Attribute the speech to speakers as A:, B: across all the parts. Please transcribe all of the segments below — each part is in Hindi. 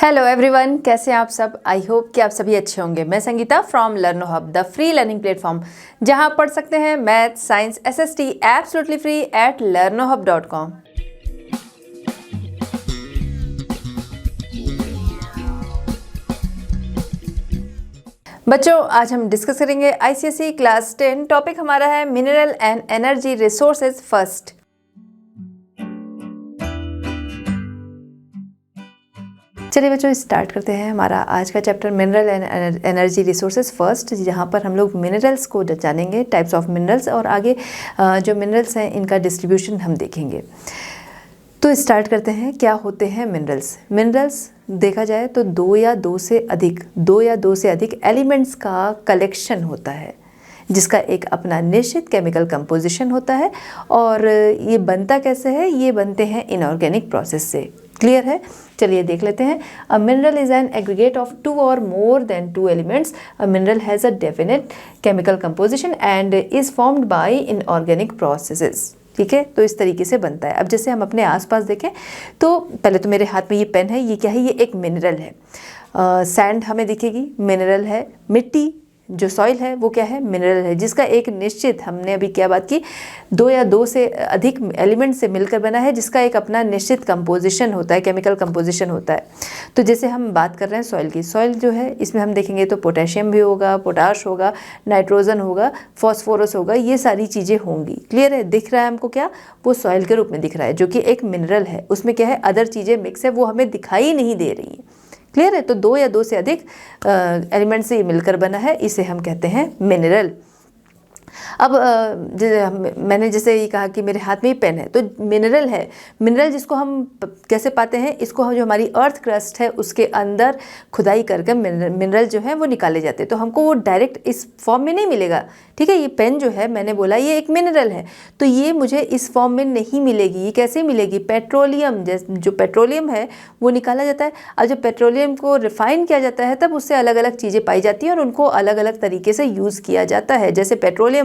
A: हेलो एवरीवन, कैसे हैं आप सब। आई होप कि आप सभी अच्छे होंगे। मैं Sangeeta from लर्नो hub, the free learning platform, जहां आप पढ़ सकते हैं math, science, SST absolutely free at learnohub.com। बच्चों, आज हम डिस्कस करेंगे आईसीएसई क्लास 10। टॉपिक हमारा है mineral and energy resources first. चलिए बच्चों, स्टार्ट करते हैं हमारा आज का chapter mineral and energy resources first, जहाँ पर हम लोग मिनरल्स को जानेंगे, टाइप्स ऑफ मिनरल्स, और आगे जो मिनरल्स हैं इनका डिस्ट्रीब्यूशन हम देखेंगे। तो स्टार्ट करते हैं, क्या होते हैं मिनरल्स। मिनरल्स देखा जाए तो दो या दो से अधिक एलिमेंट्स का कलेक्शन होता है, जिसका एक अपना निश्चित केमिकल कंपोजिशन होता है। और ये बनता कैसे है? ये बनते हैं इनऑर्गेनिक प्रोसेस से। क्लियर है? चलिए देख लेते हैं। A mineral is an aggregate of two or more than two elements. A mineral has a definite chemical composition and is formed by inorganic processes. ठीक है, तो इस तरीके से बनता है। अब जैसे हम अपने आसपास देखें तो पहले तो मेरे हाथ में ये पेन है, ये क्या है? ये एक मिनरल है। सैंड हमें दिखेगी, मिनरल है। मिट्टी जो सॉइल है वो क्या है? मिनरल है, जिसका एक निश्चित, हमने अभी क्या बात की, दो या दो से अधिक एलिमेंट से मिलकर बना है, जिसका एक अपना निश्चित कंपोजिशन होता है, केमिकल कंपोजिशन होता है। तो जैसे हम बात कर रहे हैं सॉइल की, सॉइल जो है इसमें हम देखेंगे तो पोटेशियम भी होगा, पोटाश होगा, नाइट्रोजन होगा, फॉस्फोरस होगा, ये सारी चीज़ें होंगी। क्लियर है? दिख रहा है हमको क्या? वो सॉइल के रूप में दिख रहा है, जो कि एक मिनरल है। उसमें क्या है? अदर चीज़ें मिक्स है, वो हमें दिखाई नहीं दे रही हैं। क्लियर है? तो दो या दो से अधिक एलिमेंट से ये मिलकर बना है, इसे हम कहते हैं मिनरल। अब मैंने जैसे ये कहा कि मेरे हाथ में ही पेन है, तो मिनरल है। मिनरल जिसको हम कैसे पाते हैं? इसको हम, जो हमारी अर्थ क्रस्ट है उसके अंदर खुदाई करके मिनरल जो है वो निकाले जाते हैं। तो हमको वो डायरेक्ट इस फॉर्म में नहीं मिलेगा। ठीक है, ये पेन जो है, मैंने बोला ये एक मिनरल है, तो ये मुझे इस फॉर्म में नहीं मिलेगी। ये कैसे मिलेगी? पेट्रोलियम, जो पेट्रोलियम है वो निकाला जाता है। अब जब पेट्रोलियम को रिफाइन किया जाता है तब उससे अलग अलग चीज़ें पाई जाती हैं और उनको अलग अलग तरीके से यूज़ किया जाता है। जैसे पेट्रोलियम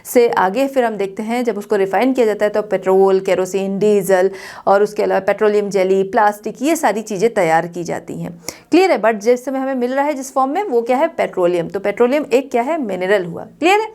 A: से आगे फिर हम देखते हैं, जब उसको रिफाइन किया जाता है तो पेट्रोल, केरोसिन, डीजल और उसके अलावा पेट्रोलियम जेली, प्लास्टिक, ये सारी चीज़ें तैयार की जाती हैं। क्लियर है? बट जिस समय हमें मिल रहा है जिस फॉर्म में, वो क्या है? पेट्रोलियम। तो पेट्रोलियम एक क्या है? मिनरल हुआ। क्लियर है?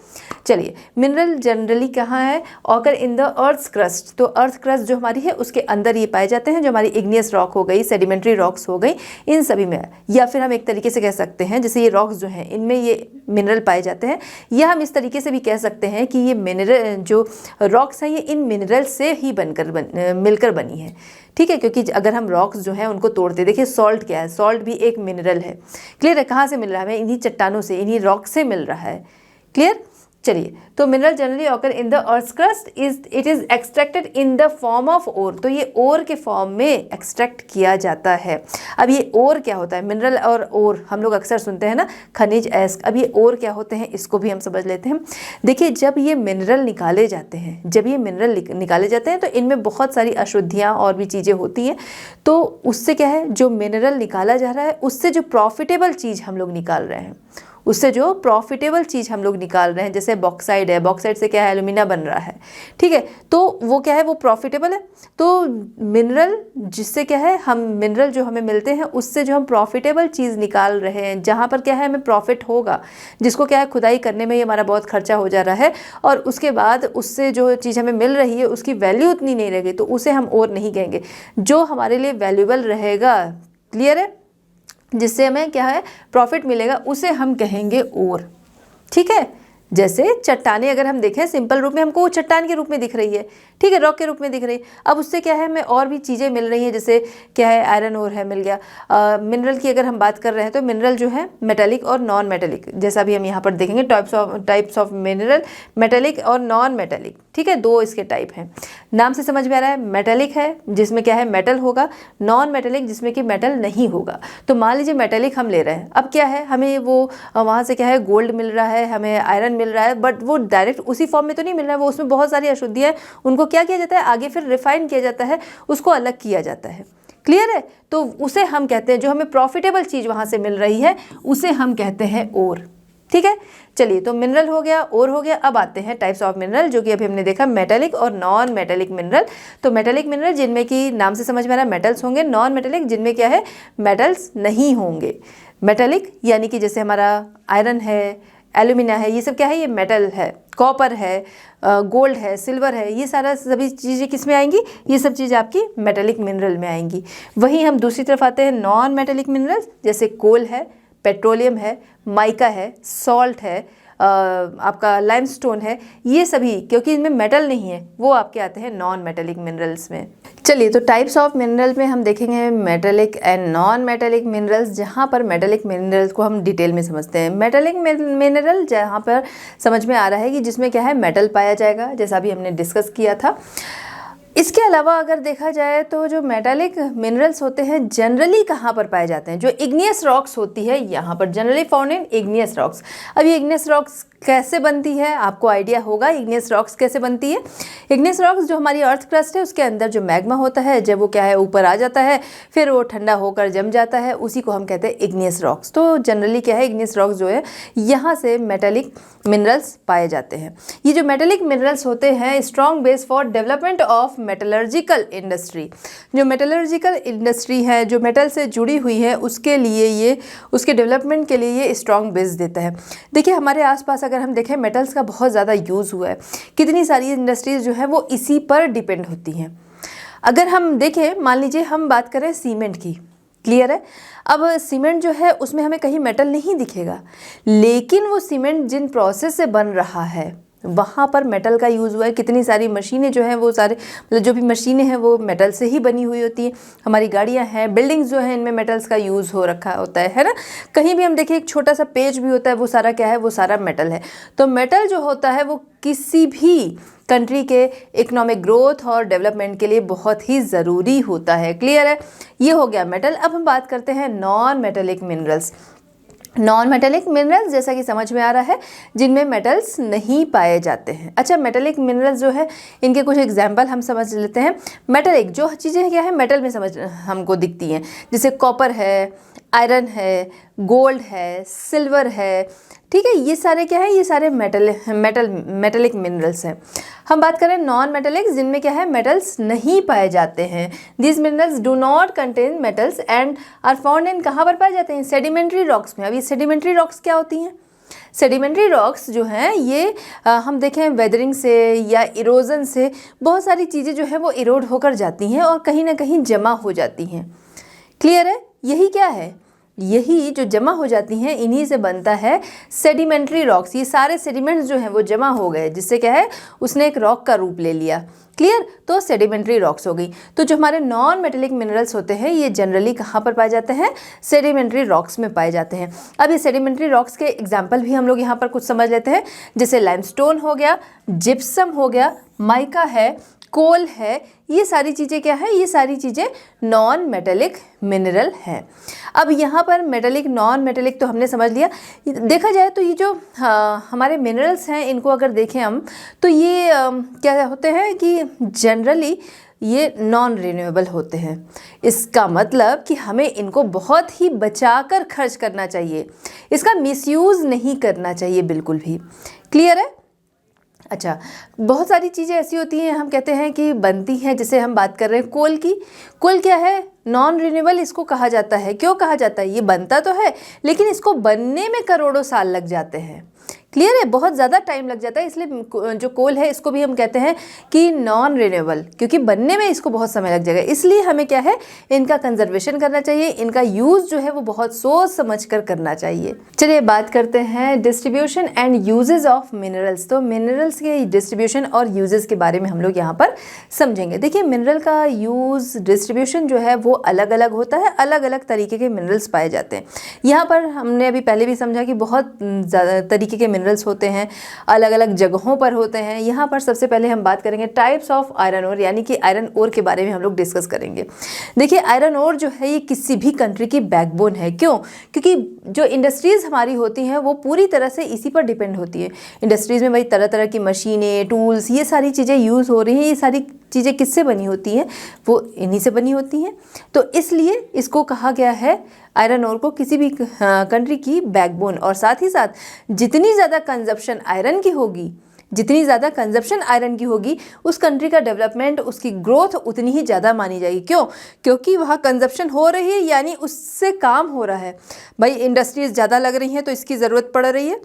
A: चलिए, मिनरल जनरली कहाँ है? Occur in the earth crust. तो अर्थ क्रस्ट जो हमारी है उसके अंदर ये पाए जाते हैं, जो हमारी इग्नियस रॉक हो गई, सेडिमेंट्री रॉक्स हो गई, इन सभी में। या फिर हम एक तरीके से कह सकते हैं, जैसे ये रॉक्स जो हैं इनमें ये मिनरल पाए जाते हैं। या हम इस तरीके से भी कह सकते हैं कि ये मिनरल जो रॉक्स हैं ये इन मिनरल से ही मिलकर बनी है। ठीक है, क्योंकि अगर हम रॉक्स जो हैं उनको तोड़ते, देखिए सॉल्ट क्या है? सॉल्ट भी एक मिनरल है। क्लियर है? कहाँ से मिल रहा है? हमें इन्हीं चट्टानों से, इन्हीं रॉक से मिल रहा है। क्लियर? चलिए, तो mineral generally occur in the earth crust, it is extracted in the form of ore. तो ये ओर के फॉर्म में एक्सट्रैक्ट किया जाता है। अब ये ओर क्या होता है? मिनरल और ओर हम लोग अक्सर सुनते हैं ना, खनिज, अयस्क। अब ये ओर क्या होते हैं इसको भी हम समझ लेते हैं। देखिए, जब ये मिनरल निकाले जाते हैं तो इनमें बहुत सारी अशुद्धियाँ और भी चीज़ें होती हैं। तो उससे क्या है? जो मिनरल निकाला जा रहा है उससे जो प्रॉफिटेबल चीज़ हम लोग निकाल रहे हैं, जैसे बॉक्साइड है, बॉक्साइड से क्या है? एल्यूमिना बन रहा है। ठीक है, तो वो क्या है? वो प्रॉफिटेबल है। तो मिनरल जिससे क्या है, हम मिनरल जो हमें मिलते हैं उससे जो हम प्रॉफिटेबल चीज़ निकाल रहे हैं, जहाँ पर क्या है हमें प्रॉफिट होगा, जिसको क्या है खुदाई करने में ही हमारा बहुत खर्चा हो जा रहा है, और उसके बाद उससे जो चीज़ हमें मिल रही है उसकी वैल्यू उतनी नहीं रहेगी, तो उसे हम और नहीं कहेंगे। जो हमारे लिए वैल्यूएबल रहेगा, क्लियर है, जिससे हमें क्या है प्रॉफिट मिलेगा, उसे हम कहेंगे ओर। ठीक है, जैसे चट्टाने अगर हम देखें सिंपल रूप में, हमको वो चट्टान के रूप में दिख रही है। ठीक है, रॉक के रूप में दिख रही है। अब उससे क्या है, हमें और भी चीज़ें मिल रही हैं, जैसे क्या है, आयरन ओर है, मिल गया। मिनरल की अगर हम बात कर रहे हैं तो मिनरल जो है मेटेलिक और नॉन मेटेलिक, जैसा भी हम यहाँ पर देखेंगे, टाइप्स ऑफ मिनरल, मेटेलिक और नॉन मेटेलिक। ठीक है, दो इसके टाइप हैं। नाम से समझ में आ रहा है, मेटेलिक है जिसमें क्या है मेटल होगा, नॉन मेटेलिक जिसमें कि मेटल नहीं होगा। तो मान लीजिए मेटेलिक हम ले रहे हैं, अब क्या है, हमें वो वहाँ से क्या है गोल्ड मिल रहा है, हमें आयरन मिल रहा है, बट वो डायरेक्ट उसी फॉर्म में तो नहीं मिल रहा है, वो उसमें बहुत सारी अशुद्धियाँ, उनको क्या किया जाता है, आगे फिर रिफाइन किया जाता है, उसको अलग किया जाता है। क्लियर है? तो उसे हम कहते हैं, जो हमें प्रॉफिटेबल चीज़ वहाँ से मिल रही है उसे हम कहते हैं ओर। ठीक है, चलिए तो मिनरल हो गया, और हो गया। अब आते हैं टाइप्स ऑफ मिनरल, जो कि अभी हमने देखा मेटेलिक और नॉन मेटेलिक मिनरल। तो मेटेलिक मिनरल जिनमें कि नाम से समझ में आ रहा है मेटल्स होंगे, नॉन मेटेलिक जिनमें क्या है मेटल्स नहीं होंगे। मेटेलिक यानी कि जैसे हमारा आयरन है, एल्यूमिना है, ये सब क्या है, ये मेटल है। कॉपर है, गोल्ड है, सिल्वर है, ये सारा सभी चीज़ें किस में आएंगी, ये सब चीज़ें आपकी मेटेलिक मिनरल में आएंगी। वहीं हम दूसरी तरफ आते हैं नॉन मेटेलिक मिनरल, जैसे कोल है, पेट्रोलियम है, माइका है, सॉल्ट है, आपका लाइमस्टोन है, ये सभी क्योंकि इनमें मेटल नहीं है वो आपके आते हैं नॉन मेटेलिक मिनरल्स में। चलिए तो टाइप्स ऑफ मिनरल में हम देखेंगे metallic and non metallic minerals, जहाँ पर मेटेलिक मिनरल्स को हम डिटेल में समझते हैं। मेटेलिक मिनरल जहाँ पर समझ में आ रहा है कि जिसमें क्या है मेटल पाया जाएगा, जैसा अभी हमने डिस्कस किया था। इसके अलावा अगर देखा जाए तो जो मेटालिक मिनरल्स होते हैं जनरली कहाँ पर पाए जाते हैं, जो इग्नियस रॉक्स होती है यहाँ पर, generally found in igneous rocks. अब ये इग्नियस रॉक्स कैसे बनती है, आपको आइडिया होगा इग्नियस रॉक्स कैसे बनती है। इग्नियस रॉक्स जो हमारी अर्थ क्रस्ट है उसके अंदर जो मैग्मा होता है, जब वो क्या है ऊपर आ जाता है फिर वो ठंडा होकर जम जाता है, उसी को हम कहते हैं इग्नियस रॉक्स। तो जनरली क्या है इग्नियस रॉक्स जो है यहाँ से मेटालिक मिनरल्स पाए जाते हैं। ये जो मेटालिक मिनरल्स होते हैं strong base for development of metallurgical industry. जो मेटलर्जिकल इंडस्ट्री है जो मेटल से जुड़ी हुई है उसके लिए ये, उसके डेवलपमेंट के लिए ये स्ट्रॉन्ग बेस देता है। देखिए हमारे आसपास अगर हम देखें मेटल्स का बहुत ज़्यादा यूज़ हुआ है, कितनी सारी इंडस्ट्रीज़ जो है वो इसी पर डिपेंड होती हैं। अगर हम देखें, मान लीजिए हम बात करें सीमेंट की, क्लियर है। अब सीमेंट जो है उसमें हमें कहीं मेटल नहीं दिखेगा, लेकिन वो सीमेंट जिन प्रोसेस से बन रहा है वहाँ पर मेटल का यूज़ हुआ है। कितनी सारी मशीनें जो हैं वो सारे, मतलब जो भी मशीनें हैं वो मेटल से ही बनी हुई होती हैं। हमारी गाड़ियाँ हैं, बिल्डिंग्स जो हैं, इनमें मेटल्स का यूज़ हो रखा होता है ना। कहीं भी हम देखिए एक छोटा सा पेज भी होता है, वो सारा क्या है, वो सारा मेटल है। तो मेटल जो होता है वो किसी भी कंट्री के इकोनॉमिक ग्रोथ और डेवलपमेंट के लिए बहुत ही ज़रूरी होता है, क्लियर है। ये हो गया मेटल। अब हम बात करते हैं non metallic minerals. Non metallic minerals जैसा कि समझ में आ रहा है जिनमें मेटल्स नहीं पाए जाते हैं। अच्छा, मेटेलिक मिनरल्स जो है इनके कुछ एग्जांपल हम समझ लेते हैं। मेटेलिक जो चीज़ें क्या है मेटल में समझ हमको दिखती हैं, जैसे कॉपर है, आयरन है, गोल्ड है, सिल्वर है, ठीक है, ये सारे क्या है, ये सारे मेटेलिक मिनरल्स हैं। हम बात करें नॉन मेटेलिक जिनमें क्या है मेटल्स नहीं पाए जाते हैं। These minerals do not contain metals and are found in, कहाँ पर पाए जाते हैं, सेडिमेंट्री रॉक्स में। अब ये सेडिमेंट्री रॉक्स क्या होती हैं? सेडिमेंट्री रॉक्स जो हैं ये हम देखें वेदरिंग से या इरोजन से बहुत सारी चीज़ें जो है वो इरोड होकर जाती हैं और कहीं ना कहीं जमा हो जाती हैं, क्लियर है। यही क्या है, यही जो जमा हो जाती हैं इन्हीं से बनता है सेडिमेंट्री रॉक्स। ये सारे सेडिमेंट्स जो हैं वो जमा हो गए, जिससे क्या है उसने एक रॉक का रूप ले लिया, क्लियर, तो सेडिमेंट्री रॉक्स हो गई। तो जो हमारे नॉन मेटेलिक मिनरल्स होते हैं ये जनरली कहाँ पर पाए जाते हैं, सेडिमेंट्री रॉक्स में पाए जाते हैं। अब ये सेडिमेंट्री रॉक्स के एग्जाम्पल भी हम लोग यहाँ पर कुछ समझ लेते हैं, जैसे लाइमस्टोन हो गया, जिप्सम हो गया, माइका है, कोल है, ये सारी चीज़ें क्या है, ये सारी चीज़ें नॉन मेटेलिक मिनरल हैं। अब यहाँ पर मेटेलिक नॉन मेटेलिक तो हमने समझ लिया। देखा जाए तो ये जो हमारे मिनरल्स हैं इनको अगर देखें हम तो ये क्या होते हैं कि जनरली ये नॉन रिन्यूएबल होते हैं। इसका मतलब कि हमें इनको बहुत ही बचाकर खर्च करना चाहिए, इसका मिसयूज़ नहीं करना चाहिए बिल्कुल भी, क्लियर है। अच्छा, बहुत सारी चीज़ें ऐसी होती हैं हम कहते हैं कि बनती हैं, जैसे हम बात कर रहे हैं कोल की। कोल क्या है, नॉन रिन्यूएबल इसको कहा जाता है। क्यों कहा जाता है, ये बनता तो है लेकिन इसको बनने में करोड़ों साल लग जाते हैं, क्लियर है, बहुत ज़्यादा टाइम लग जाता है। इसलिए जो कोल है इसको भी हम कहते हैं कि नॉन रिन्यूएबल, क्योंकि बनने में इसको बहुत समय लग जाएगा। इसलिए हमें क्या है इनका कंजर्वेशन करना चाहिए, इनका यूज़ जो है वो बहुत सोच समझ कर करना चाहिए। चलिए बात करते हैं distribution and uses of minerals. तो मिनरल्स के डिस्ट्रीब्यूशन और यूजेस के बारे में हम लोग यहाँ पर समझेंगे। देखिए मिनरल का यूज़ डिस्ट्रीब्यूशन जो है वो अलग अलग होता है, अलग अलग तरीके के मिनरल्स पाए जाते हैं। यहाँ पर हमने अभी पहले भी समझा कि बहुत ज़्यादा तरीके के मिनरल्स होते हैं, अलग अलग जगहों पर होते हैं। यहाँ पर सबसे पहले हम बात करेंगे टाइप्स ऑफ आयरन ओर, यानी कि आयरन ओर के बारे में हम लोग डिस्कस करेंगे। देखिए आयरन ओर जो है ये किसी भी कंट्री की बैकबोन है। क्यों? क्योंकि जो इंडस्ट्रीज़ हमारी होती हैं वो पूरी तरह से इसी पर डिपेंड होती है। इंडस्ट्रीज़ में भाई तरह तरह की मशीनें, टूल्स, ये सारी चीज़ें यूज़ हो रही हैं। ये सारी चीज़ें किससे बनी होती हैं? वो इन्हीं से बनी होती हैं। तो इसलिए इसको कहा गया है आयरन ओर को किसी भी कंट्री की बैकबोन। और साथ ही साथ जितनी ज़्यादा कंजप्शन आयरन की होगी, जितनी ज़्यादा कंजप्शन आयरन की होगी, उस कंट्री का डेवलपमेंट, उसकी ग्रोथ उतनी ही ज़्यादा मानी जाएगी। क्यों? क्योंकि वहाँ कंजप्शन हो रही है, यानी उससे काम हो रहा है। भाई इंडस्ट्रीज़ ज़्यादा लग रही हैं तो इसकी ज़रूरत पड़ रही है,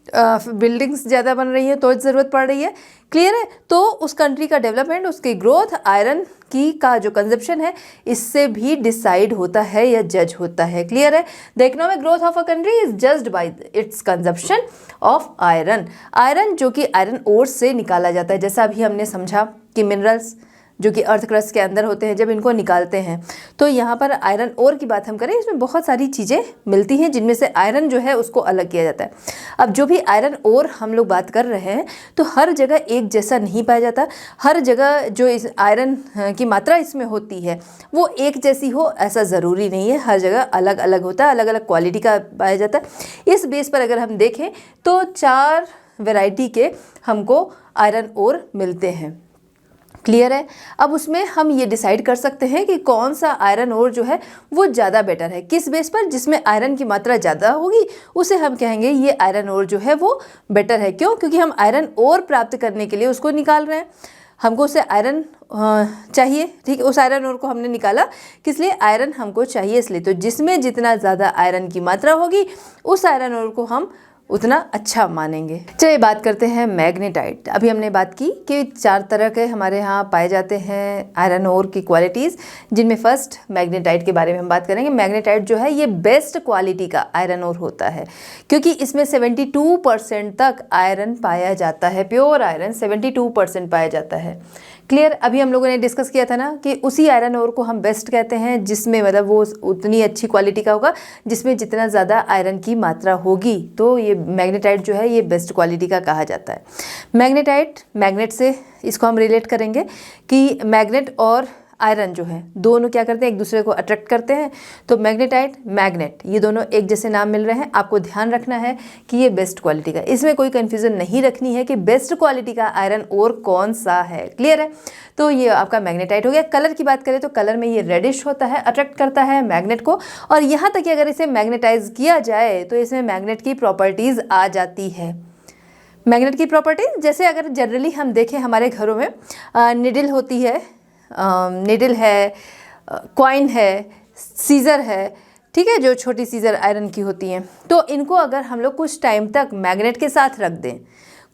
A: बिल्डिंग्स ज़्यादा बन रही हैं तो ज़रूरत पड़ रही है। क्लियर है? तो उस कंट्री का डेवलपमेंट, उसकी ग्रोथ आयरन की का जो कंजप्शन है इससे भी डिसाइड होता है या जज होता है। क्लियर है? The economic growth of a country is judged bye it's consumption of iron. Iron जो कि आयरन ओर से निकाला जाता है, जैसा अभी हमने समझा कि मिनरल्स जो कि अर्थ क्रस्ट के अंदर होते हैं, जब इनको निकालते हैं तो यहाँ पर आयरन ओर की बात हम करें, इसमें बहुत सारी चीज़ें मिलती हैं जिनमें से आयरन जो है उसको अलग किया जाता है। अब जो भी आयरन ओर हम लोग बात कर रहे हैं तो हर जगह एक जैसा नहीं पाया जाता। हर जगह जो इस आयरन की मात्रा इसमें होती है वो एक जैसी हो ऐसा ज़रूरी नहीं है। हर जगह अलग अलग होता है, अलग अलग क्वालिटी का पाया जाता है। इस बेस पर अगर हम देखें तो 4 वैरायटी के हमको आयरन ओर मिलते हैं। क्लियर है? अब उसमें हम ये डिसाइड कर सकते हैं कि कौन सा आयरन ओर जो है वो ज़्यादा बेटर है। किस बेस पर? जिसमें आयरन की मात्रा ज़्यादा होगी उसे हम कहेंगे ये आयरन ओर जो है वो बेटर है। क्यों? क्योंकि हम आयरन ओर प्राप्त करने के लिए उसको निकाल रहे हैं, हमको उसे आयरन चाहिए। ठीक है, उस आयरन ओर को हमने निकाला किस लिए? आयरन हमको चाहिए इसलिए। तो जिसमें जितना ज़्यादा आयरन की मात्रा होगी उस आयरन ओर को हम उतना अच्छा मानेंगे। चलिए बात करते हैं मैग्नेटाइट। अभी हमने बात की कि 4 तरह के हमारे यहाँ पाए जाते हैं आयरन ओर की क्वालिटीज़, जिनमें फर्स्ट मैग्नेटाइट के बारे में हम बात करेंगे। मैग्नेटाइट जो है ये बेस्ट क्वालिटी का आयरन ओर होता है क्योंकि इसमें 72% तक आयरन पाया जाता है। प्योर आयरन 72% पाया जाता है। क्लियर? अभी हम लोगों ने डिस्कस किया था ना कि उसी आयरन ओर को हम बेस्ट कहते हैं जिसमें मतलब वो उतनी अच्छी क्वालिटी का होगा जिसमें जितना ज़्यादा आयरन की मात्रा होगी। तो ये मैग्नेटाइट जो है ये बेस्ट क्वालिटी का कहा जाता है। मैग्नेटाइट, मैग्नेट से इसको हम रिलेट करेंगे कि मैग्नेट और आयरन जो है दोनों क्या करते हैं? एक दूसरे को अट्रैक्ट करते हैं। तो मैग्नेटाइट, मैग्नेट ये दोनों एक जैसे नाम मिल रहे हैं। आपको ध्यान रखना है कि ये बेस्ट क्वालिटी का, इसमें कोई कन्फ्यूज़न नहीं रखनी है कि बेस्ट क्वालिटी का आयरन ओर कौन सा है। क्लियर है? तो ये आपका मैग्नेटाइट हो गया। कलर की बात करें तो कलर में ये रेडिश होता है, अट्रैक्ट करता है मैग्नेट को। और यहाँ तक कि अगर इसे मैग्नेटाइज किया जाए तो इसमें मैग्नेट की प्रॉपर्टीज़ आ जाती है। मैग्नेट की प्रॉपर्टीज जैसे अगर जनरली हम देखें हमारे घरों में निडल होती है, निडल है, कॉइन है, सीज़र है, ठीक है, जो छोटी सीज़र आयरन की होती हैं। तो इनको अगर हम लोग कुछ टाइम तक मैग्नेट के साथ रख दें,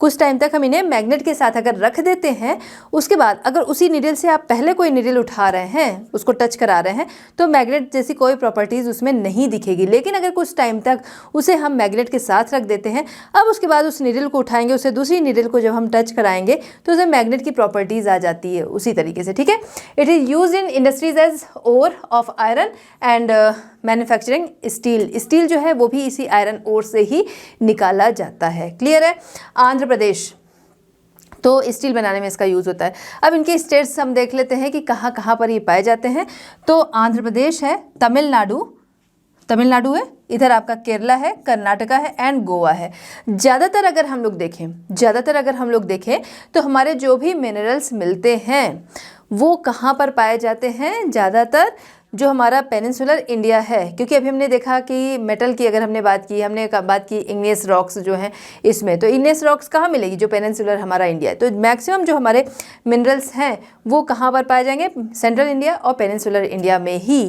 A: कुछ टाइम तक हम इन्हें मैग्नेट के साथ अगर रख देते हैं, उसके बाद अगर उसी निडल से आप पहले कोई निडल उठा रहे हैं, उसको टच करा रहे हैं, तो मैग्नेट जैसी कोई प्रॉपर्टीज़ उसमें नहीं दिखेगी। लेकिन अगर कुछ टाइम तक उसे हम मैग्नेट के साथ रख देते हैं, अब उसके बाद उस निडल को उठाएंगे, उसे दूसरी निडल को जब हम टच कराएंगे तो उसे मैग्नेट की प्रॉपर्टीज़ आ जाती है उसी तरीके से। ठीक है, it is use in industries as ore of iron and manufacturing steel. Steel जो है वो भी इसी आयरन ओर से ही निकाला जाता है। क्लियर है? आंध्र प्रदेश तो स्टील बनाने में इसका यूज़ होता है। अब इनके स्टेट्स हम देख लेते हैं कि कहाँ कहाँ पर ये पाए जाते हैं। तो आंध्र प्रदेश है, तमिलनाडु है, इधर आपका केरला है, कर्नाटका है एंड गोवा है। ज़्यादातर अगर हम लोग देखें तो हमारे जो भी मिनरल्स मिलते हैं वो कहाँ पर पाए जाते हैं? ज़्यादातर जो हमारा पेनिनसुलर इंडिया है, क्योंकि अभी हमने देखा कि मेटल की अगर हमने बात की इग्नियस रॉक्स जो हैं इसमें, तो इग्नियस रॉक्स कहाँ मिलेगी? जो पेनिनसुलर हमारा इंडिया है। तो मैक्सिमम जो हमारे मिनरल्स हैं वो कहाँ पर पाए जाएंगे? सेंट्रल इंडिया और पेनिनसुलर इंडिया में ही।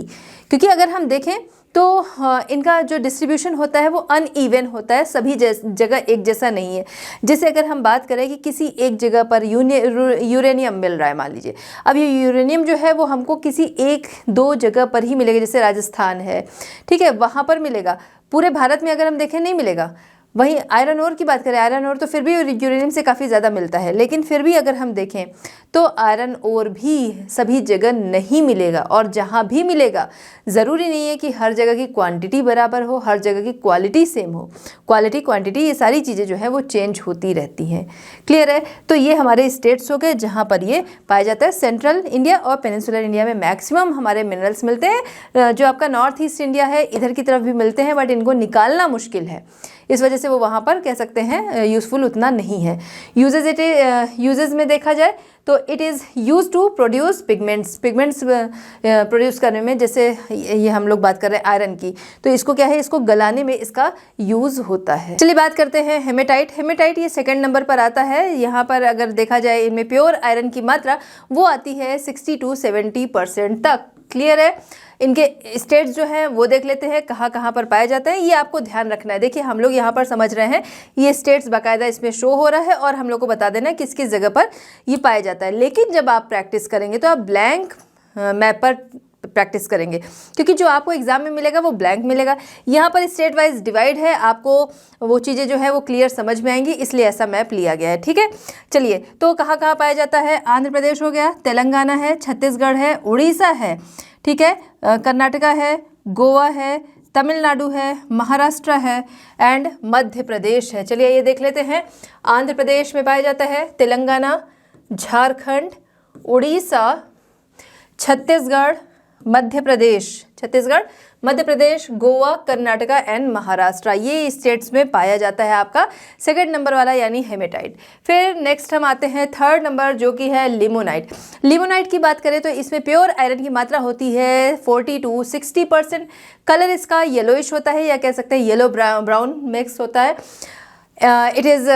A: क्योंकि अगर हम देखें तो इनका जो डिस्ट्रीब्यूशन होता है वो अनइवन होता है, सभी जगह एक जैसा नहीं है। जैसे अगर हम बात करें कि किसी एक जगह पर यूरेनियम मिल रहा है, मान लीजिए, अब ये यूरेनियम जो है वो हमको किसी 1-2 जगह पर ही मिलेगा, जैसे राजस्थान है, ठीक है, वहाँ पर मिलेगा। पूरे भारत में अगर हम देखें नहीं मिलेगा। वहीं आयरन ओर की बात करें, आयरन ओर तो फिर भी यूरेनियम से काफ़ी ज़्यादा मिलता है, लेकिन फिर भी अगर हम देखें तो आयरन ओर भी सभी जगह नहीं मिलेगा, और जहाँ भी मिलेगा ज़रूरी नहीं है कि हर जगह की क्वांटिटी बराबर हो, हर जगह की क्वालिटी सेम हो। क्वालिटी, क्वांटिटी, ये सारी चीज़ें जो है वो चेंज होती रहती हैं। क्लियर है? तो ये हमारे स्टेट्स हो गए जहाँ पर ये पाया जाता है। सेंट्रल इंडिया और पेनिनसुलर इंडिया में मैक्सिमम हमारे मिनरल्स मिलते हैं। जो आपका नॉर्थ ईस्ट इंडिया है, इधर की तरफ भी मिलते हैं, बट इनको निकालना मुश्किल है, इस वजह से वो वहाँ पर कह सकते हैं यूज़फुल उतना नहीं है। यूजेज में देखा जाए तो it is use to produce pigments produce करने में, जैसे ये हम लोग बात कर रहे हैं आयरन की, तो इसको क्या है, इसको गलाने में इसका यूज़ होता है। चलिए बात करते हैं हेमेटाइट। हेमेटाइट ये सेकंड नंबर पर आता है। यहाँ पर अगर देखा जाए इनमें प्योर आयरन की मात्रा वो आती है 60 to 70% तक। क्लियर है? इनके स्टेट्स जो हैं वो देख लेते हैं कहाँ कहाँ पर पाए जाते हैं, ये आपको ध्यान रखना है। देखिए हम लोग यहाँ पर समझ रहे हैं ये स्टेट्स बाकायदा इसमें शो हो रहा है, और हम लोग को बता देना है किस किस जगह पर ये पाया जाता है। लेकिन जब आप प्रैक्टिस करेंगे तो आप ब्लैंक मैप पर प्रैक्टिस करेंगे, क्योंकि जो आपको एग्जाम में मिलेगा वो ब्लैंक मिलेगा। यहाँ पर स्टेट वाइज डिवाइड है, आपको वो चीज़ें जो है वो क्लियर समझ में आएंगी, इसलिए ऐसा मैप लिया गया है। ठीक है, चलिए तो कहाँ कहाँ पाया जाता है? आंध्र प्रदेश हो गया, तेलंगाना है, छत्तीसगढ़ है, उड़ीसा है, ठीक है, कर्नाटका है, गोवा है, तमिलनाडु है, महाराष्ट्र है एंड मध्य प्रदेश है। चलिए ये देख लेते हैं। आंध्र प्रदेश में पाया जाता है, तेलंगाना, झारखंड, उड़ीसा, छत्तीसगढ़, मध्य प्रदेश, गोवा, कर्नाटका एंड महाराष्ट्र, ये स्टेट्स में पाया जाता है आपका सेकंड नंबर वाला यानी हेमेटाइट। फिर नेक्स्ट हम आते हैं थर्ड नंबर, जो कि है लिमोनाइट। लिमोनाइट की बात करें तो इसमें प्योर आयरन की मात्रा होती है 40 to 60%। कलर इसका येलोइश होता है, या कह सकते हैं येलो ब्राउन मिक्स होता है। It is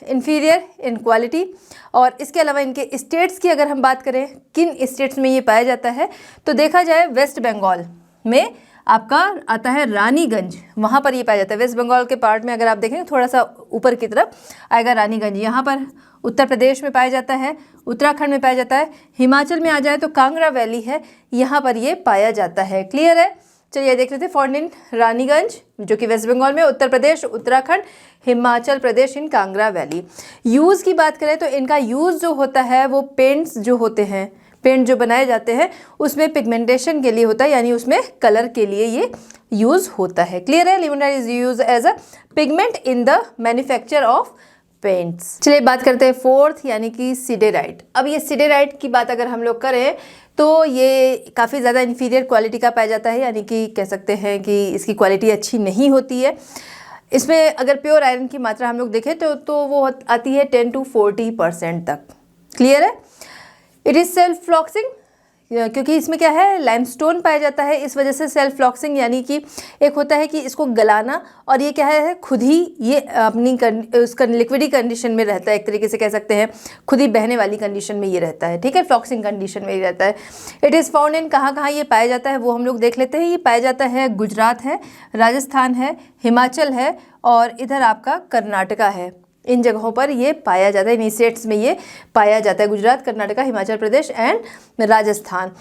A: inferior in quality. और इसके अलावा इनके स्टेट्स की अगर हम बात करें, किन स्टेट्स में ये पाया जाता है, तो देखा जाए वेस्ट बंगाल में आपका आता है रानीगंज, वहाँ पर ये पाया जाता है। वेस्ट बंगाल के पार्ट में अगर आप देखें थोड़ा सा ऊपर की तरफ आएगा रानीगंज, यहाँ पर उत्तर प्रदेश में पाया जाता है, उत्तराखंड में पाया जाता है। हिमाचल में आ जाए तो कांगड़ा वैली है, यहाँ पर ये पाया जाता है। क्लियर है? चलिए देख लेते हैं। फाउंड इन रानीगंज, जो कि वेस्ट बंगाल में, उत्तर प्रदेश, उत्तराखंड, हिमाचल प्रदेश इन कांगड़ा वैली। यूज़ की बात करें तो इनका यूज़ जो होता है वो पेंट्स जो होते हैं, पेंट जो बनाए जाते हैं उसमें पिगमेंटेशन के लिए होता है, यानी उसमें कलर के लिए ये यूज़ होता है। क्लियर है? Limonite is use as a pigment in the manufacture of paints. चलिए बात करते हैं फोर्थ, यानी कि सिडेराइट। अब ये सिडेराइट की बात अगर हम लोग करें तो ये काफ़ी ज़्यादा इन्फीरियर क्वालिटी का पाया जाता है, यानी कि कह सकते हैं कि इसकी क्वालिटी अच्छी नहीं होती है। इसमें अगर प्योर आयरन की मात्रा हम लोग देखें तो वो आती है 10 to 40% तक। क्लियर है? इट इज़ सेल्फ फ्लॉक्सिंग, क्योंकि इसमें क्या है, लाइमस्टोन पाया जाता है, इस वजह से सेल्फ फ्लॉक्सिंग, यानी कि एक होता है कि इसको गलाना, और ये क्या है, खुद ही ये अपनी उसका लिक्विडी कंडीशन में रहता है, एक तरीके से कह सकते हैं खुद ही बहने वाली कंडीशन में ये रहता है। ठीक है, फ्लॉक्सिंग कंडीशन में ही रहता है। इट इज़ फाउंड इन, कहाँ कहाँ ये पाया जाता है वो हम लोग देख लेते हैं। ये पाया जाता है गुजरात है, राजस्थान है, हिमाचल है, और इधर आपका कर्नाटका है। इन जगहों पर ये पाया जाता है, इन स्टेट्स में ये पाया जाता है, Gujarat, Karnataka, Himachal Pradesh and Rajasthan.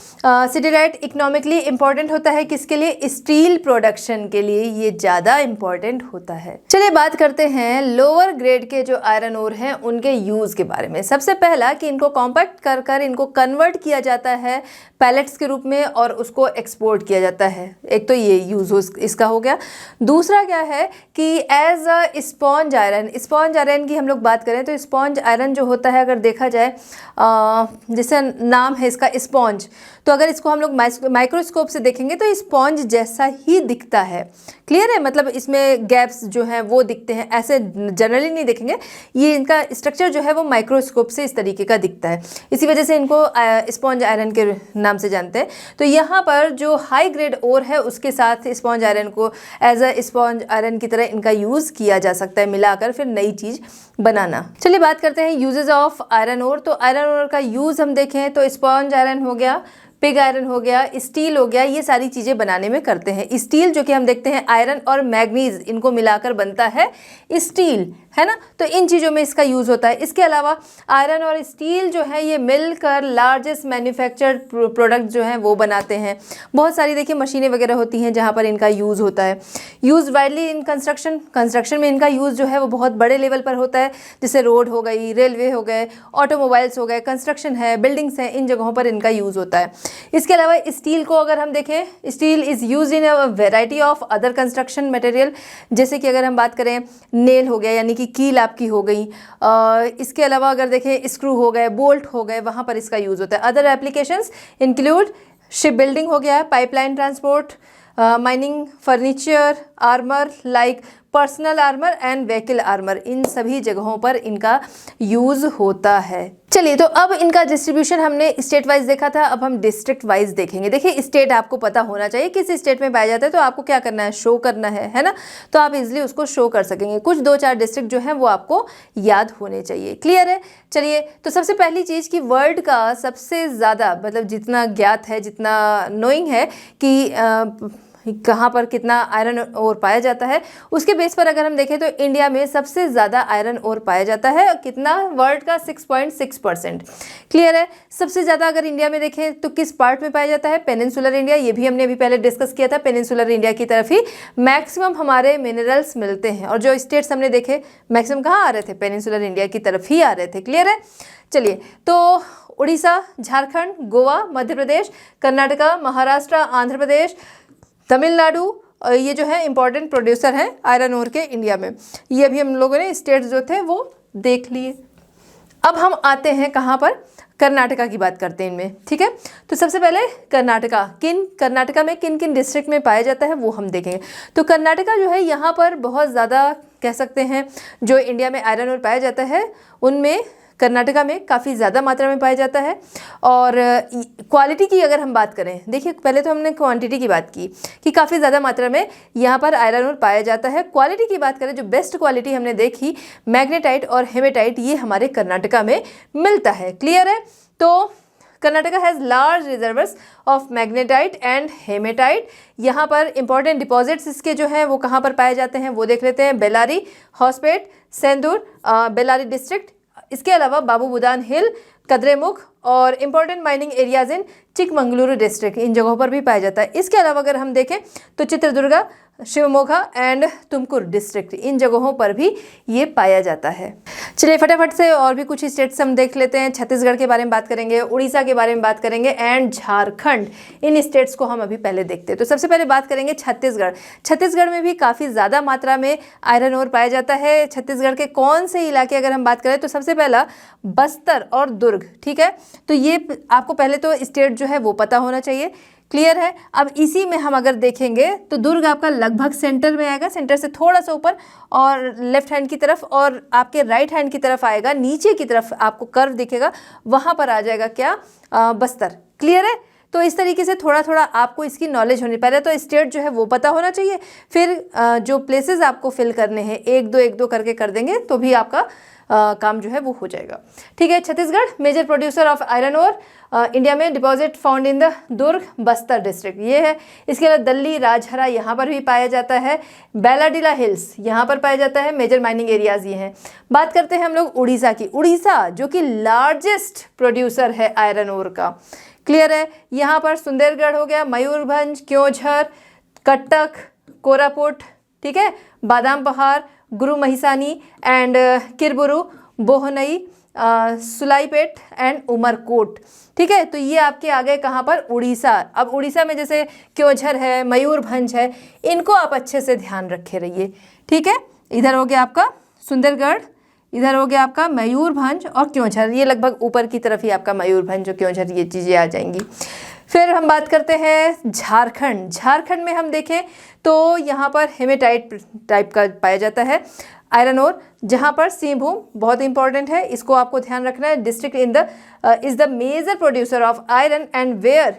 A: Siderite economically important होता है किसके लिए? स्टील प्रोडक्शन के लिए ये ज़्यादा इंपॉर्टेंट होता है। चलिए बात करते हैं लोअर ग्रेड के जो आयरन ओर हैं उनके यूज़ के बारे में। सबसे पहला कि इनको कॉम्पैक्ट कर इनको कन्वर्ट किया जाता है पैलेट्स के रूप में, और उसको एक्सपोर्ट किया जाता है। एक तो ये यूज़ इसका हो गया। दूसरा क्या है कि एज अ स्पॉन्ज आयरन की हम लोग बात करें तो स्पॉन्ज आयरन जो होता है, अगर देखा जाए जैसे नाम है इसका स्पॉन्ज, तो अगर इसको हम लोग माइक्रोस्कोप से देखेंगे तो स्पॉन्ज जैसा ही दिखता है। क्लियर है? मतलब इसमें गैप्स जो हैं वो दिखते हैं, ऐसे जनरली नहीं देखेंगे, ये इनका स्ट्रक्चर जो है वो माइक्रोस्कोप से इस तरीके का दिखता है, इसी वजह से इनको स्पॉन्ज आयरन के नाम से जानते हैं। तो यहाँ पर जो हाई ग्रेड ओर है उसके साथ स्पॉन्ज आयरन को एज अ स्पॉन्ज आयरन की तरह इनका यूज़ किया जा सकता है, मिलाकर फिर नई चीज़ बनाना। चलिए बात करते हैं यूजेस ऑफ आयरन ओर। तो आयरन ओर का यूज़ हम देखें तो स्पॉन्ज आयरन हो गया, पिग आयरन हो गया, स्टील हो गया, ये सारी चीज़ें बनाने में करते हैं। स्टील जो कि हम देखते हैं आयरन और मैग्नीज इनको मिलाकर बनता है स्टील, है ना, तो इन चीज़ों में इसका यूज़ होता है। इसके अलावा आयरन और स्टील जो है ये मिलकर लार्जेस्ट मैन्युफैक्चर्ड प्रोडक्ट जो हैं वो बनाते हैं। बहुत सारी देखिए मशीनें वगैरह होती हैं जहाँ पर इनका यूज़ होता है। यूज़ वाइडली इन कंस्ट्रक्शन में इनका यूज़ जो है वो बहुत बड़े लेवल पर होता है, जैसे रोड हो गई, रेलवे हो गए, ऑटोमोबाइल्स हो गए, कंस्ट्रक्शन है, बिल्डिंग्स हैं, इन जगहों पर इनका यूज़ होता है। इसके अलावा स्टील को अगर हम देखें, steel is use in a variety of other construction material, जैसे कि अगर हम बात करें नेल हो गया यानी कि कील आपकी हो गई, इसके अलावा अगर देखें स्क्रू हो गए, बोल्ट हो गए, वहाँ पर इसका यूज़ होता है। Other applications include ship building हो गया, pipeline transport, mining, furniture, armour like personal armour and vehicle armour, इन सभी जगहों पर इनका यूज़ होता है। चलिए, तो अब इनका डिस्ट्रीब्यूशन हमने स्टेट वाइज देखा था, अब हम डिस्ट्रिक्ट वाइज देखेंगे। देखिए स्टेट आपको पता होना चाहिए किस स्टेट में पाया जाता है, तो आपको क्या करना है, शो करना है ना, तो आप इजीली उसको शो कर सकेंगे। कुछ 2-4 डिस्ट्रिक्ट जो हैं वो आपको याद होने चाहिए। क्लियर है? चलिए, तो सबसे पहली चीज़ कि वर्ल्ड का सबसे ज़्यादा मतलब जितना ज्ञात है, जितना नोइंग है कि कहाँ पर कितना आयरन ओर पाया जाता है, उसके बेस पर अगर हम देखें तो इंडिया में सबसे ज़्यादा आयरन ओर पाया जाता है। कितना? वर्ल्ड का 6.6%। क्लियर है? सबसे ज़्यादा अगर इंडिया में देखें तो किस पार्ट में पाया जाता है? पेनिनसुलर इंडिया, ये भी हमने अभी पहले डिस्कस किया था। पेनिनसुलर इंडिया की तरफ ही मैक्सिमम हमारे मिनरल्स मिलते हैं, और जो स्टेट्स हमने देखे मैक्सिमम कहाँ आ रहे थे? पेनिनसुलर इंडिया की तरफ ही आ रहे थे। क्लियर है? चलिए, तो उड़ीसा, झारखंड, गोवा, मध्य प्रदेश, कर्नाटका, महाराष्ट्र, आंध्र प्रदेश, तमिलनाडु, ये जो है इंपॉर्टेंट प्रोड्यूसर हैं आयरन ओर के इंडिया में। ये अभी हम लोगों ने स्टेट्स जो थे वो देख लिए। अब हम आते हैं कहाँ पर? कर्नाटका की बात करते हैं इनमें। ठीक है, तो सबसे पहले कर्नाटका में किन किन डिस्ट्रिक्ट में पाया जाता है वो हम देखेंगे। तो कर्नाटका जो है यहाँ पर बहुत ज़्यादा कह सकते हैं जो इंडिया में आयरन ओर पाया जाता है उनमें कर्नाटका में काफ़ी ज़्यादा मात्रा में पाया जाता है। और क्वालिटी की अगर हम बात करें, देखिए पहले तो हमने क्वांटिटी की बात की कि काफ़ी ज़्यादा मात्रा में यहाँ पर आयरन ओर पाया जाता है। क्वालिटी की बात करें, जो बेस्ट क्वालिटी हमने देखी मैग्नेटाइट और हेमेटाइट, ये हमारे कर्नाटका में मिलता है। क्लियर है? तो Karnataka has large reserves of magnetite and hematite. यहाँ पर इंपॉर्टेंट डिपॉजिट्स इसके जो हैं वो कहाँ पर पाए जाते हैं वो देख लेते हैं। बेल्लारी, हॉस्पेट, सेंदूर, बेल्लारी डिस्ट्रिक्ट, इसके अलावा बाबू बुदान हिल, कद्रेमुख और important mining areas in Chikkamagaluru district, इन जगहों पर भी पाया जाता है। इसके अलावा अगर हम देखें तो चित्रदुर्गा, शिवमोगा एंड तुमकुर डिस्ट्रिक्ट, इन जगहों पर भी ये पाया जाता है। चलिए फटाफट से और भी कुछ स्टेट्स हम देख लेते हैं। छत्तीसगढ़ के बारे में बात करेंगे, उड़ीसा के बारे में बात करेंगे एंड झारखंड, इन स्टेट्स को हम अभी पहले देखते हैं। तो सबसे पहले बात करेंगे छत्तीसगढ़। छत्तीसगढ़ में भी काफ़ी ज़्यादा मात्रा में आयरन ओर पाया जाता है। छत्तीसगढ़ के कौन से इलाके अगर हम बात करें तो सबसे पहला बस्तर और दुर्ग। ठीक है, तो ये आपको पहले तो स्टेट जो है वो पता होना चाहिए। क्लियर है? अब इसी में हम अगर देखेंगे तो दुर्ग आपका लगभग सेंटर में आएगा, सेंटर से थोड़ा सा ऊपर और लेफ्ट हैंड की तरफ, और आपके राइट हैंड की तरफ आएगा, नीचे की तरफ आपको कर्व दिखेगा, वहाँ पर आ जाएगा क्या? बस्तर। क्लियर है? तो इस तरीके से थोड़ा थोड़ा आपको इसकी नॉलेज होनी, पहले तो स्टेट जो है वो पता होना चाहिए, फिर जो प्लेसेस आपको फिल करने हैं एक दो करके कर देंगे तो भी आपका काम जो है वो हो जाएगा। ठीक है, Chhattisgarh major producer of iron ore India में, deposit found in the Durg Bastar district, ये है। इसके अलावा दल्ली, राजहरा यहाँ पर भी पाया जाता है। बैलाडीला हिल्स यहाँ पर पाया जाता है। मेजर माइनिंग एरियाज ये हैं। बात करते हैं हम लोग उड़ीसा की। उड़ीसा जो कि लार्जेस्ट प्रोड्यूसर है आयरन ओर का। क्लियर है? यहाँ पर सुंदरगढ़ हो गया, मयूरभंज, क्योंझर, कटक, कोरापुट, ठीक है, बादाम पहाड़, गुरु महिसानी एंड किरबुरु, बोहनई, सुलाईपेट एंड उमरकोट। ठीक है, तो ये आपके आ गए कहाँ पर? उड़ीसा। अब उड़ीसा में जैसे क्योंझर है, मयूरभंज है, इनको आप अच्छे से ध्यान रखे रहिए। ठीक है, इधर हो गया आपका सुंदरगढ़, इधर हो गया आपका मयूरभंज और क्योंझर, ये लगभग ऊपर की तरफ ही आपका मयूरभंज और क्योंझर ये चीज़ें आ जाएंगी। फिर हम बात करते हैं झारखंड। झारखंड में हम देखें तो यहाँ पर हेमेटाइट टाइप का पाया जाता है आयरन ओर, जहाँ पर सिंहभूम बहुत इंपॉर्टेंट है, इसको आपको ध्यान रखना है। District in the is the major producer of iron and where,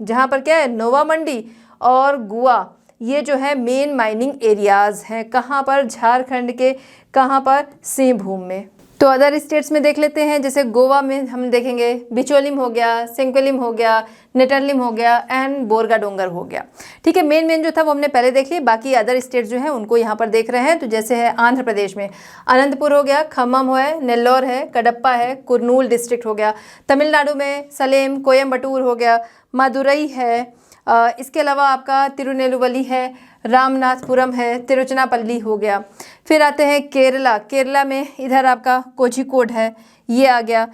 A: जहाँ पर क्या है? नोवा मंडी और गुआ, ये जो है मेन माइनिंग एरियाज़ हैं। कहाँ पर? झारखंड के कहाँ पर? सिंहभूम में। तो अदर स्टेट्स में देख लेते हैं, जैसे गोवा में हम देखेंगे बिचोलिम हो गया, सेंक्वेलिम हो गया, नेटरलिम हो गया एंड बोरगा डोंगर हो गया। ठीक है, मेन जो था वो हमने पहले देख लिया, बाकी अदर स्टेट्स जो है उनको यहाँ पर देख रहे हैं। तो जैसे है आंध्र प्रदेश में अनंतपुर हो गया, खम्मम है, नेल्लोर है, कडप्पा है, कुर्नूल डिस्ट्रिक्ट हो गया। तमिलनाडु में सलेम, कोयम्बटूर हो गया, मदुरई है, इसके अलावा आपका तिरुनेलुवली है, रामनाथपुरम है, तिरुचनापल्ली हो गया। फिर आते हैं केरला, केरला में इधर आपका कोझिकोड है, ये आ गया।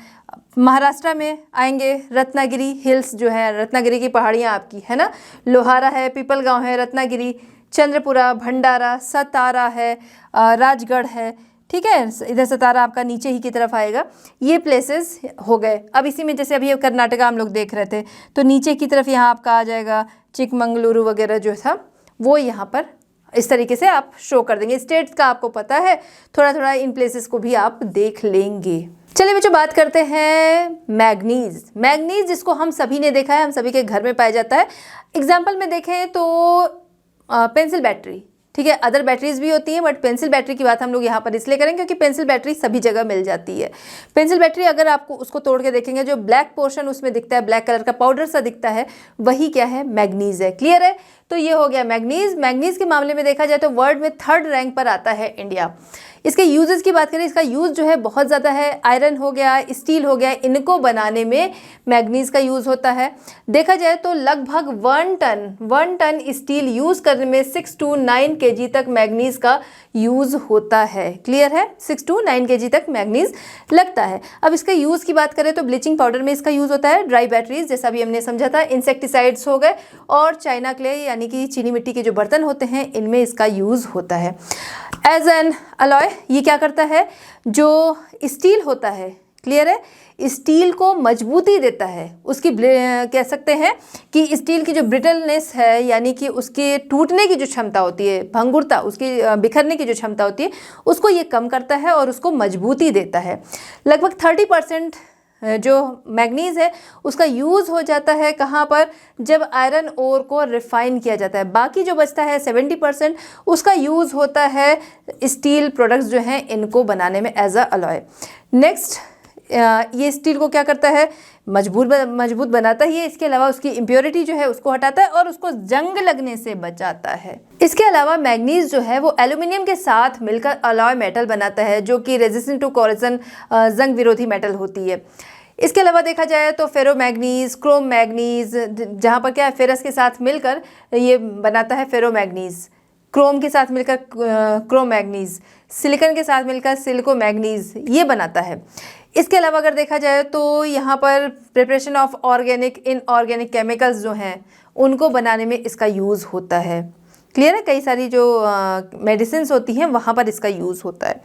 A: महाराष्ट्र में आएंगे रत्नागिरी हिल्स जो है, रत्नागिरी की पहाड़ियाँ आपकी है ना, लोहारा है, पीपलगांव है, रत्नागिरी, चंद्रपुरा, भंडारा, सतारा है, राजगढ़ है। ठीक है, इधर सतारा आपका नीचे ही की तरफ आएगा। ये प्लेसेस हो गए। अब इसी में जैसे अभी कर्नाटका हम लोग देख रहे थे, तो नीचे की तरफ यहाँ आपका आ जाएगा चिकमंगलुरु वगैरह जो था वो यहाँ पर इस तरीके से आप शो कर देंगे। स्टेट्स का आपको पता है, थोड़ा थोड़ा इन प्लेसेस को भी आप देख लेंगे। चलिए बच्चों बात करते हैं मैग्नीज। मैग्नीज जिसको हम सभी ने देखा है, हम सभी के घर में पाया जाता है। एग्जाम्पल में देखें तो पेंसिल बैटरी, ठीक है, अदर बैटरीज भी होती हैं बट पेंसिल बैटरी की बात हम लोग यहाँ पर इसलिए करेंगे क्योंकि पेंसिल बैटरी सभी जगह मिल जाती है। पेंसिल बैटरी अगर आपको उसको तोड़ के देखेंगे, जो ब्लैक पोर्शन उसमें दिखता है, ब्लैक कलर का पाउडर सा दिखता है, वही क्या है, मैग्नीज है। क्लियर है, तो ये हो गया मैग्नीज। मैग्नीज के मामले में देखा जाए तो वर्ल्ड में 3rd रैंक पर आता है इंडिया। इसके यूजेस की बात करें, इसका यूज़ जो है बहुत ज़्यादा है। आयरन हो गया, स्टील हो गया, इनको बनाने में मैग्नीज का यूज़ होता है। देखा जाए तो लगभग 1 टन स्टील यूज़ करने में 6 to 9 kg तक मैग्नीज का यूज़ होता है। क्लियर है, 6 to 9 kg तक मैग्नीज लगता है। अब इसका यूज़ की बात करें तो ब्लीचिंग पाउडर में इसका यूज़ होता है, ड्राई बैटरीज जैसा भी हमने समझा था, इंसेक्टिसाइड्स हो गए, और चाइना क्ले यानी कि चीनी मिट्टी के जो बर्तन होते हैं इनमें इसका यूज़ होता है। एज एन अलॉय ये क्या करता है, जो स्टील होता है, क्लियर है, स्टील को मजबूती देता है। उसकी कह सकते हैं कि स्टील की जो ब्रिटलनेस है, यानी कि उसके टूटने की जो क्षमता होती है, भंगुरता, उसकी बिखरने की जो क्षमता होती है, उसको ये कम करता है और उसको मजबूती देता है। लगभग 30% जो मैग्नीज है उसका यूज़ हो जाता है कहाँ पर, जब आयरन ओर को रिफाइन किया जाता है। बाकी जो बचता है 70% उसका यूज़ होता है स्टील प्रोडक्ट्स जो हैं इनको बनाने में एज अ अलॉय। नेक्स्ट, ये स्टील को क्या करता है, मजबूत बनाता ही है, इसके अलावा उसकी इम्प्योरिटी जो है उसको हटाता है और उसको जंग लगने से बचाता है। इसके अलावा मैग्नीज जो है वो एल्यूमिनियम के साथ मिलकर अलॉय मेटल बनाता है, जो कि रेजिस्टेंट टू कोरोजन, जंग विरोधी मेटल होती है। इसके अलावा देखा जाए तो फेरो मैग्नीज, क्रोम मैग्नीज, जहाँ पर क्या है, फेरस के साथ मिलकर ये बनाता है फेरो मैग्नीज, क्रोम के साथ मिलकर क्रोम मैग्नीज, सिलिकॉन के साथ मिलकर सिलिको मैग्नीज ये बनाता है। इसके अलावा अगर देखा जाए तो यहाँ पर preparation of organic, inorganic chemicals जो हैं उनको बनाने में इसका यूज़ होता है। क्लियर है, कई सारी जो मेडिसिन्स होती हैं वहाँ पर इसका यूज़ होता है।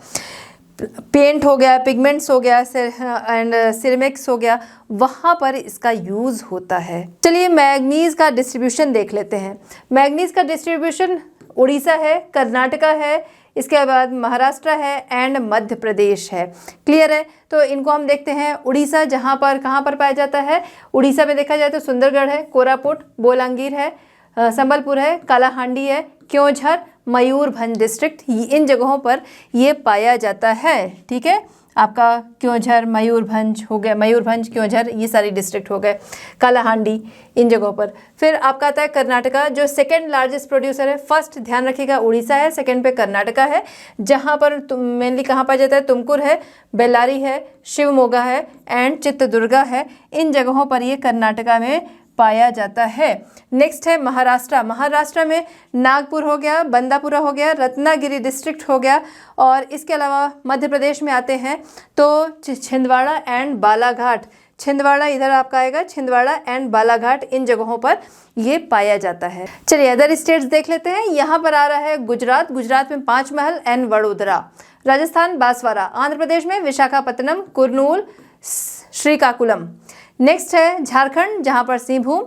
A: पेंट हो गया, पिगमेंट्स हो गया एंड सिरेमिक्स हो गया, वहाँ पर इसका यूज़ होता है। चलिए मैग्नीज का डिस्ट्रीब्यूशन देख लेते हैं। मैग्नीज का डिस्ट्रीब्यूशन उड़ीसा है, कर्नाटका है, इसके बाद महाराष्ट्र है एंड मध्य प्रदेश है। क्लियर है, तो इनको हम देखते हैं। उड़ीसा जहाँ पर कहाँ पर पाया जाता है, उड़ीसा में देखा जाए तो सुंदरगढ़ है, कोरापुट, बोलांगीर है, संबलपुर है, कालाहांडी है, क्योंझर, मयूरभंज डिस्ट्रिक्ट, इन जगहों पर ये पाया जाता है। ठीक है, आपका क्योंझर, मयूरभंज हो गया, मयूरभंज, क्योंझर, ये सारी डिस्ट्रिक्ट हो गए, कालाहांडी, इन जगहों पर। फिर आपका आता है कर्नाटका, जो 2nd लार्जेस्ट प्रोड्यूसर है। फर्स्ट ध्यान रखिएगा उड़ीसा है, 2nd पे कर्नाटका है, जहाँ पर मेनली कहाँ पाया जाता है, तुमकुर है, बेल्लारी है, शिवमोगा है एंड चित्रदुर्गा है, इन जगहों पर ये कर्नाटका में पाया जाता है। नेक्स्ट है महाराष्ट्र। महाराष्ट्र में नागपुर हो गया, बंदापुरा हो गया, रत्नागिरी डिस्ट्रिक्ट हो गया, और इसके अलावा मध्य प्रदेश में आते हैं तो छिंदवाड़ा एंड बालाघाट, छिंदवाड़ा इधर आपका आएगा, छिंदवाड़ा एंड बालाघाट, इन जगहों पर ये पाया जाता है। चलिए अदर स्टेट्स देख लेते हैं। यहाँ पर आ रहा है गुजरात, गुजरात में 5 महल एंड वडोदरा, राजस्थान बांसवाड़ा, आंध्र प्रदेश में विशाखापत्तनम, कुर्नूल, श्रीकाकुलम। नेक्स्ट है झारखंड, जहाँ पर सिंहभूम।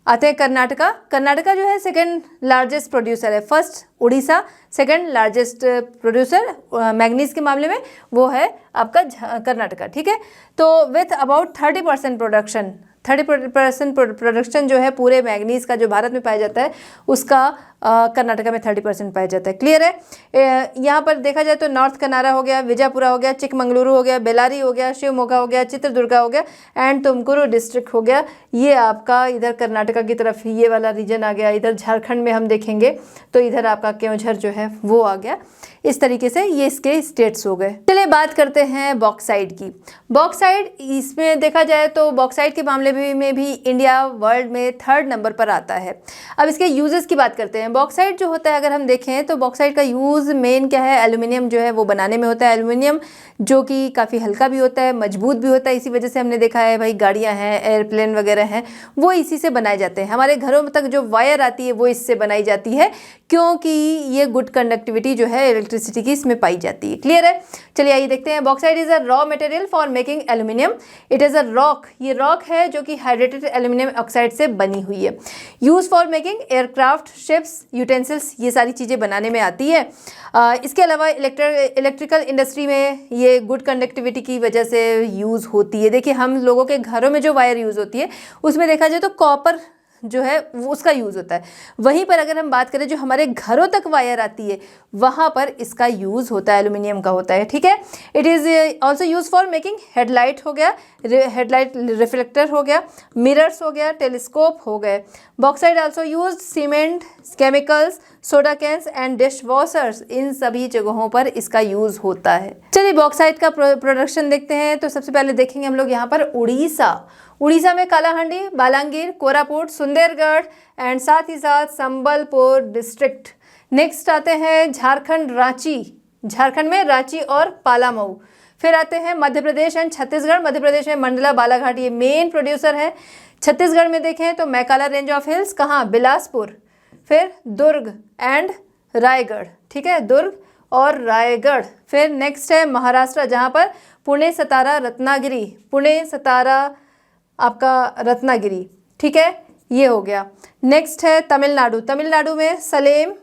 A: आते हैं कर्नाटका, कर्नाटका जो है 2nd लार्जेस्ट प्रोड्यूसर है। First Orissa, 2nd largest producer manganese के मामले में वो है आपका कर्नाटका। ठीक है, तो विथ अबाउट 30% प्रोडक्शन, 30% प्रोडक्शन जो है पूरे मैग्नीज का जो भारत में पाया जाता है उसका कर्नाटका में 30% पाया जाता है। क्लियर है। यहाँ पर देखा जाए तो नॉर्थ कनारा हो गया, विजयपुरा हो गया, चिकमंगलुरु हो गया, बेलारी हो गया, शिवमोगा हो गया, चित्रदुर्गा हो गया एंड तुमकुरू डिस्ट्रिक्ट हो गया। ये आपका इधर कर्नाटका की तरफ ये वाला रीजन आ गया। इधर झारखंड में हम देखेंगे तो इधर आपका केओंझर जो है वो आ गया। इस तरीके से ये इसके स्टेट्स हो गए। चलिए बात करते हैं बॉक्साइट की। बॉक्साइट, इसमें देखा जाए तो बॉक्साइट के मामले में भी इंडिया वर्ल्ड में 3rd नंबर पर आता है। अब इसके यूजेस की बात करते हैं। बॉक्साइट जो होता है अगर हम देखें तो बॉक्साइट का यूज़ मेन क्या है, एल्यूमिनियम जो है वो बनाने में होता है। एल्यूमिनियम जो कि काफ़ी हल्का भी होता है, मजबूत भी होता है। इसी वजह से हमने देखा है भाई गाड़ियाँ हैं, एयरप्लेन वगैरह हैं, वो इसी से बनाए जाते हैं। हमारे घरों तक जो वायर आती है वो इससे बनाई जाती है, क्योंकि ये गुड कंडक्टिविटी जो है इलेक्ट्रिसिटी की इसमें पाई जाती है। क्लियर है। चलिए आइए देखते हैं। Bauxite is a raw material for making aluminium. It is a rock, ये रॉक है जो कि हाइड्रेटेड एल्यूमिनियम ऑक्साइड से बनी हुई है। Use for making aircraft, ships, utensils, ये सारी चीज़ें बनाने में आती है। इसके अलावा इलेक्ट्रिकल इंडस्ट्री में ये गुड कंडक्टिविटी की वजह से यूज़ होती है। देखिए हम लोगों के घरों में जो वायर यूज़ होती है उसमें देखा जाए तो कॉपर जो है वो उसका यूज़ होता है। वहीं पर अगर हम बात करें जो हमारे घरों तक वायर आती है वहाँ पर इसका यूज़ होता है, एल्यूमिनियम का होता है। ठीक है। It is also use for making headlight हो गया, हेडलाइट रिफ्लेक्टर हो गया, मिरर्स हो गया, टेलीस्कोप हो गए। Bauxite also use cement, chemicals, soda cans and dish washers, इन सभी जगहों पर इसका यूज़ होता है। चलिए बॉक्साइट का प्रोडक्शन देखते हैं। तो सबसे पहले देखेंगे हम लोग यहाँ पर उड़ीसा में कालाहांडी, बालांगीर, कोरापुट, सुंदरगढ़ एंड साथ ही साथ संबलपुर डिस्ट्रिक्ट। नेक्स्ट आते हैं झारखंड, रांची, झारखंड में रांची और पालामऊ। फिर आते हैं मध्य प्रदेश एंड छत्तीसगढ़। मध्य प्रदेश में मंडला, बालाघाट ये मेन प्रोड्यूसर है। छत्तीसगढ़ में देखें तो मैकाला रेंज ऑफ हिल्स, कहाँ, बिलासपुर। फिर दुर्ग एंड रायगढ़। ठीक है, दुर्ग और रायगढ़। फिर नेक्स्ट है महाराष्ट्र, जहाँ पर पुणे, सतारा, रत्नागिरी, पुणे, सतारा आपका रत्नागिरी। ठीक है, ये हो गया। नेक्स्ट है तमिलनाडु, तमिलनाडु में सलेम,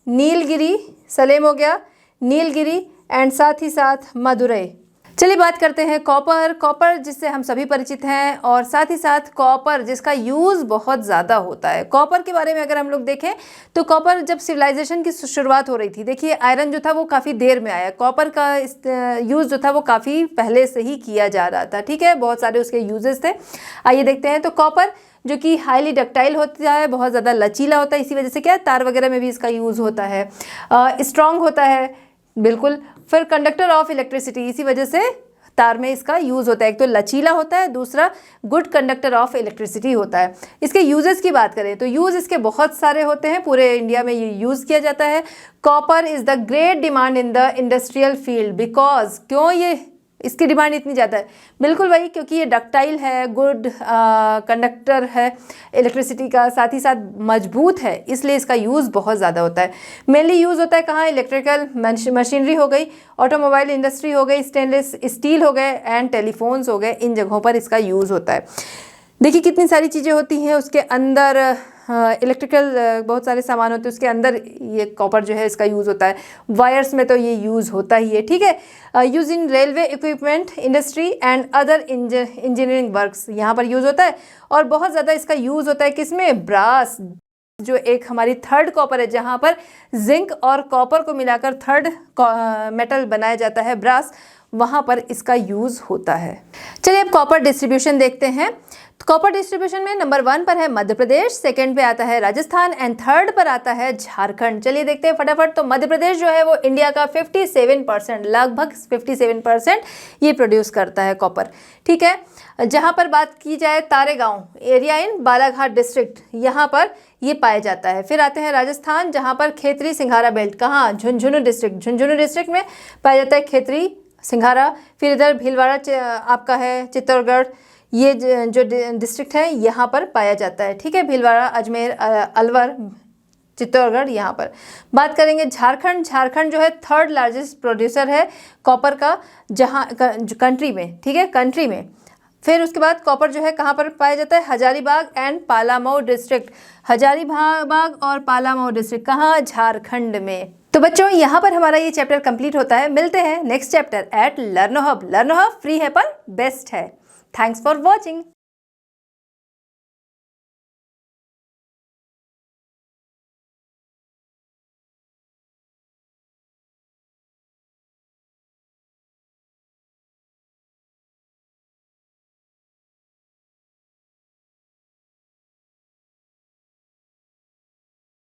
A: नीलगिरी, सलेम हो गया, नीलगिरी एंड साथ ही साथ मदुरई। चलिए बात करते हैं कॉपर जिससे हम सभी परिचित हैं और साथ ही साथ कॉपर जिसका यूज़ बहुत ज़्यादा होता है। कॉपर के बारे में अगर हम लोग देखें तो कॉपर जब सिविलाइजेशन की शुरुआत हो रही थी, देखिए आयरन जो था वो काफ़ी देर में आया, कॉपर का यूज़ जो था वो काफ़ी पहले से ही किया जा रहा था। ठीक है, बहुत सारे उसके यूजेस थे। आइए देखते हैं। तो कॉपर जो कि हाईली डक्टाइल होता है, बहुत ज़्यादा लचीला होता है, इसी वजह से क्या तार वगैरह में भी इसका यूज़ होता है। स्ट्रॉन्ग होता है बिल्कुल। फिर कंडक्टर ऑफ इलेक्ट्रिसिटी, इसी वजह से तार में इसका यूज़ होता है। एक तो लचीला होता है, दूसरा गुड कंडक्टर ऑफ इलेक्ट्रिसिटी होता है। इसके यूजेस की बात करें तो यूज़ इसके बहुत सारे होते हैं, पूरे इंडिया में ये यूज़ किया जाता है। Copper is the great demand in the industrial field because, क्यों ये इसकी डिमांड इतनी ज़्यादा है? बिल्कुल भाई, क्योंकि ये डक्टाइल है, गुड कंडक्टर है इलेक्ट्रिसिटी का, साथ ही साथ मजबूत है, इसलिए इसका यूज़ बहुत ज़्यादा होता है। मेनली यूज़ होता है कहाँ? इलेक्ट्रिकल मशीनरी हो गई, ऑटोमोबाइल इंडस्ट्री हो गई, स्टेनलेस स्टील हो गए एंड टेलीफोन्स हो गए, इन जगहों पर इसका यूज़ होता है। देखिए कितनी सारी चीज़ें होती हैं उसके अंदर, इलेक्ट्रिकल बहुत सारे सामान होते हैं उसके अंदर, ये कॉपर जो है इसका यूज़ होता है। वायर्स में तो ये यूज़ होता ही है। ठीक है, use in railway equipment industry and other engineering works, यहाँ पर यूज़ होता है। और बहुत ज़्यादा इसका यूज़ होता है किसमें? ब्रास, जो एक हमारी 3rd कॉपर है, जहाँ पर जिंक और कॉपर को मिलाकर 3rd मेटल बनाया जाता है ब्रास, वहाँ पर इसका यूज़ होता है। चलिए अब कॉपर डिस्ट्रीब्यूशन देखते हैं। तो कॉपर डिस्ट्रीब्यूशन में नंबर 1 पर है मध्य प्रदेश, सेकंड पे आता है राजस्थान एंड 3rd पर आता है झारखंड। चलिए देखते हैं फटाफट। तो मध्य प्रदेश जो है वो इंडिया का 57%, लगभग 57% ये प्रोड्यूस करता है कॉपर। ठीक है, जहाँ पर बात की जाए तारेगांव एरिया इन बालाघाट डिस्ट्रिक्ट, यहाँ पर ये पाया जाता है। फिर आते हैं राजस्थान, जहाँ पर खेतरी सिंघारा बेल्ट, कहाँ? झुंझुनू डिस्ट्रिक्ट में पाया जाता है खेतरी सिंघारा। फिर इधर भीलवाड़ा आपका है चित्तौड़गढ़, ये जो डिस्ट्रिक्ट है यहाँ पर पाया जाता है। ठीक है, भीलवाड़ा, अजमेर, अलवर, चित्तौड़गढ़, यहाँ पर बात करेंगे। झारखंड जो है 3rd लार्जेस्ट प्रोड्यूसर है कॉपर का, जहाँ कंट्री में। ठीक है, कंट्री में। फिर उसके बाद कॉपर जो है कहाँ पर पाया जाता है? हजारीबाग एंड पालामऊ डिस्ट्रिक्ट, हजारीबाग और पालामऊ डिस्ट्रिक्ट, कहाँ? झारखंड में। तो बच्चों यहाँ पर हमारा ये चैप्टर कंप्लीट होता है। मिलते हैं next chapter at Learno hub. Learno hub free है पर बेस्ट है। Thanks for watching.